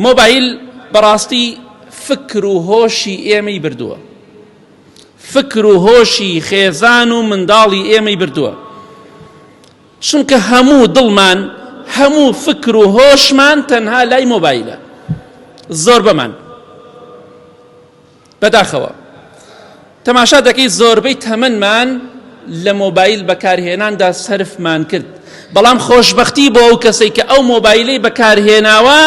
مۆبایل بەڕاستی فکر و هۆشی ئێمەی بردووە، فکر و هۆشی خێزان و منداڵی ئێمەی بردووە، چونکە هەموو دڵمان هەموو فکر و هۆشمان تەنها لای مۆبایلە، زۆر بەمان. بەداخەوە تەماشا دەکەی زۆربەی تەمەنمان لە مۆبایل بەکارهێناندا سەرفمان کرد، بەڵام خۆشبەختی بۆ ئەو کەسەی کە ئەو مۆبایلەی بەکارهێناوە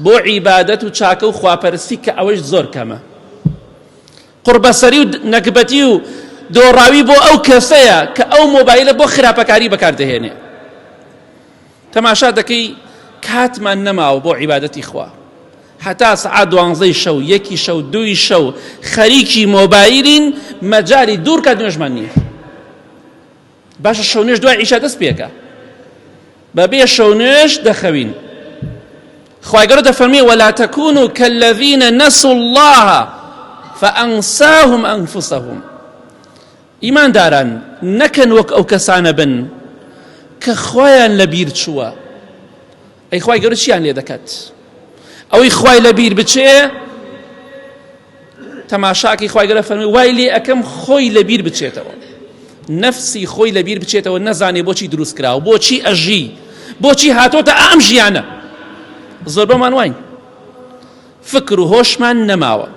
بۆ عیبادەت و چاکە و خواپەرستی کە ئەوەش زۆر کەمە. قوربەسەری و نەکبەتی و دۆڕاوی بۆ ئەو کەسەیە کە ئەو مۆبایلە بۆ خراپەکاری بەکاردەهێنێ. تەماشا دەکەی کاتمان نەماوە بۆ عیبادەتی خوا، حتا سعات 12 شەو، 1 شەو، 2 شەو خەریکی مۆبایلین، مەجای دوور کات نوێژمان نییە. باشە شەو نوێژ دوای عیشا دەست پێکە، بەبێ شەو نوێژ دەخەوین. خوای گەورە دەفەرمێ ولا تكونوا كالذين نسوا الله فأنساهم أنفسهم. ئیمان داران نەکەن وەک ئەو کەسانە بن کە خۆیان لەبیر چووە. ئەی خوای گەورە چیان لێ دەکات؟ ئەوەی خوای لەبیر بچێ تەماشاکی خوای گەورە فەرمێ وای لێ ئەکەم خۆی لەبیر بچێتەوە، نەفسی خۆی لەبیر بچێتەوە، نەزانێ بۆچی دروست کراوە، بۆچی ئەژی، بۆچی هاتۆتە ئەم ژیانە. زۆر بەمان واین فکر و هۆشمان نەماوە.